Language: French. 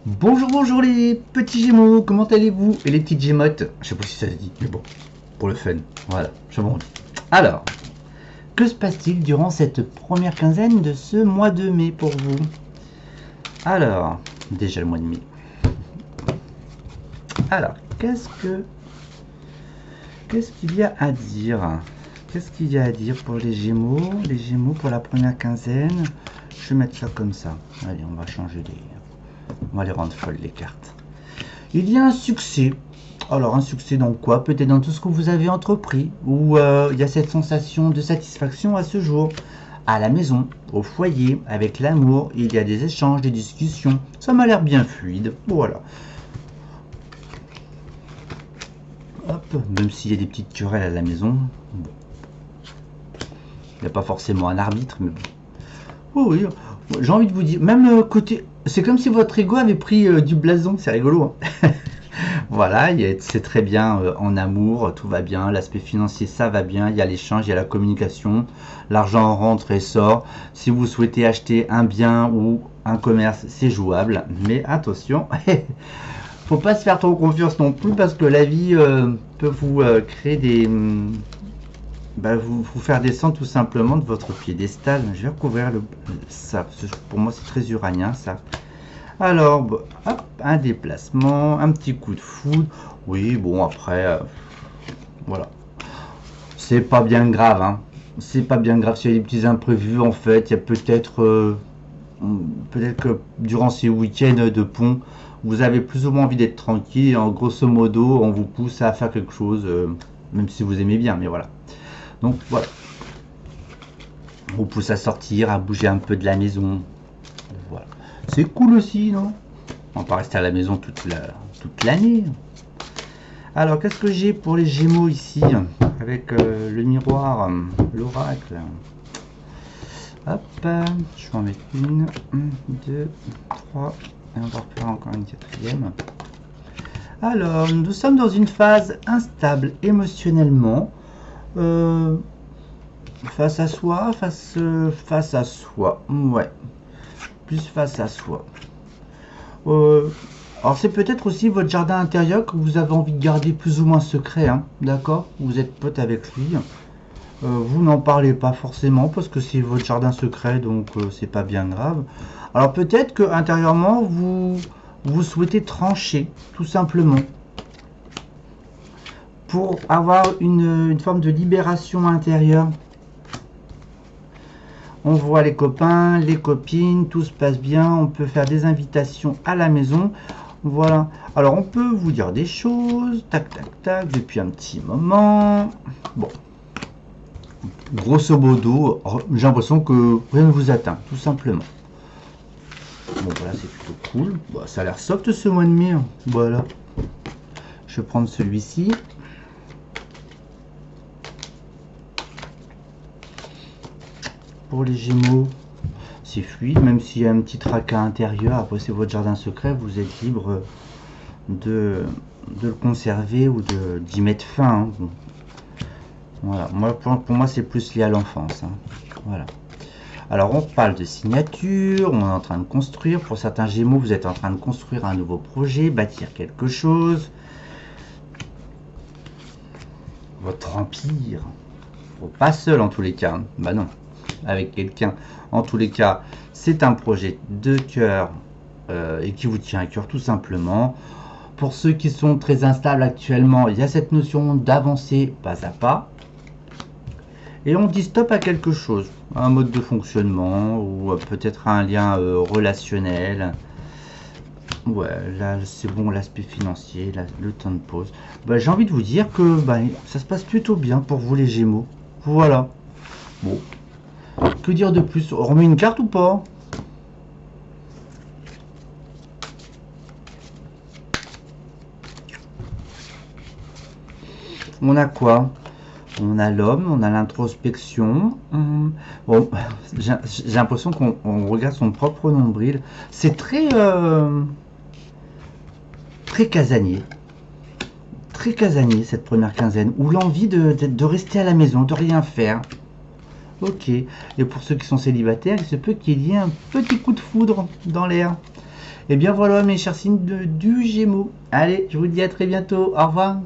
Bonjour, bonjour les petits Gémeaux, comment allez-vous? Et les petites Gémottes? Je sais pas si ça se dit, mais bon, pour le fun, voilà, je m'en dis. Alors, que se passe-t-il durant cette première quinzaine de ce mois de mai pour vous? Alors, déjà le mois de mai. Alors, qu'est-ce qu'il y a à dire? Qu'est-ce qu'il y a à dire pour les Gémeaux? Les Gémeaux pour la première quinzaine, je vais mettre ça comme ça. Allez, on va changer on va les rendre folles les cartes. Il y a un succès. Alors un succès dans quoi? Peut-être dans tout ce que vous avez entrepris, ou il y a cette sensation de satisfaction à ce jour. À la maison, au foyer, avec l'amour, il y a des échanges, des discussions. Ça m'a l'air bien fluide. Voilà. Hop, même s'il y a des petites querelles à la maison. Bon. Il n'y a pas forcément un arbitre, mais bon. Oui, oui. J'ai envie de vous dire, même côté... C'est comme si votre ego avait pris du blason, c'est rigolo. Hein. Voilà, c'est très bien en amour, tout va bien, l'aspect financier ça va bien, il y a l'échange, il y a la communication, l'argent rentre et sort. Si vous souhaitez acheter un bien ou un commerce, c'est jouable, mais attention, faut pas se faire trop confiance non plus parce que la vie peut vous créer des... vous faire descendre tout simplement de votre piédestal. Je vais recouvrir ça, pour moi c'est très uranien ça. Alors, hop, un déplacement, un petit coup de foudre. Oui, bon, après, voilà. C'est pas bien grave, hein. C'est pas bien grave s'il y a des petits imprévus, en fait. Il y a peut-être que durant ces week-ends de pont, vous avez plus ou moins envie d'être tranquille. Et en grosso modo, on vous pousse à faire quelque chose, même si vous aimez bien, mais voilà. Donc, voilà. On vous pousse à sortir, à bouger un peu de la maison. Voilà. C'est cool aussi, non? On va pas rester à la maison toute l'année. Alors, qu'est-ce que j'ai pour les Gémeaux ici? Avec le miroir, l'oracle. Hop, je vais en mettre une, deux, trois, et on va refaire encore une quatrième. Alors, nous sommes dans une phase instable émotionnellement. Face à soi, face à soi. Ouais, plus face à soi. Alors c'est peut-être aussi votre jardin intérieur que vous avez envie de garder plus ou moins secret, hein, d'accord? Vous êtes pote avec lui. Vous n'en parlez pas forcément parce que c'est votre jardin secret, donc c'est pas bien grave. Alors peut-être que intérieurement vous souhaitez trancher, tout simplement, pour avoir une forme de libération intérieure. On voit les copains, les copines, tout se passe bien, on peut faire des invitations à la maison. Voilà. Alors on peut vous dire des choses, tac tac tac, depuis un petit moment. Bon. Grosso modo, j'ai l'impression que rien ne vous atteint, tout simplement. Bon voilà, c'est plutôt cool. Bon, ça a l'air soft ce mois de mai. Voilà. Je vais prendre celui-ci. Pour les Gémeaux, c'est fluide, même s'il y a un petit tracas intérieur. Après, c'est votre jardin secret, vous êtes libre de le conserver ou d'y mettre fin. Hein. Bon. Voilà, pour moi, c'est plus lié à l'enfance. Hein. Voilà. Alors, on parle de signature, on est en train de construire. Pour certains Gémeaux, vous êtes en train de construire un nouveau projet, bâtir quelque chose. Votre empire. Pas seul en tous les cas. Bah non. Avec quelqu'un. En tous les cas, c'est un projet de cœur et qui vous tient à cœur tout simplement. Pour ceux qui sont très instables actuellement, il y a cette notion d'avancer pas à pas. Et on dit stop à quelque chose, un mode de fonctionnement ou peut-être un lien relationnel. Ouais, là c'est bon, l'aspect financier, le temps de pause. Bah, j'ai envie de vous dire que ça se passe plutôt bien pour vous les Gémeaux. Voilà. Bon. Que dire de plus? On remet une carte ou pas? On a quoi? On a l'homme, on a l'introspection. Bon, j'ai l'impression qu'on regarde son propre nombril. C'est très casanier. Très casanier cette première quinzaine. Ou l'envie de rester à la maison, de rien faire. Ok. Et pour ceux qui sont célibataires, il se peut qu'il y ait un petit coup de foudre dans l'air. Et bien voilà mes chers signes du Gémeaux. Allez, je vous dis à très bientôt. Au revoir.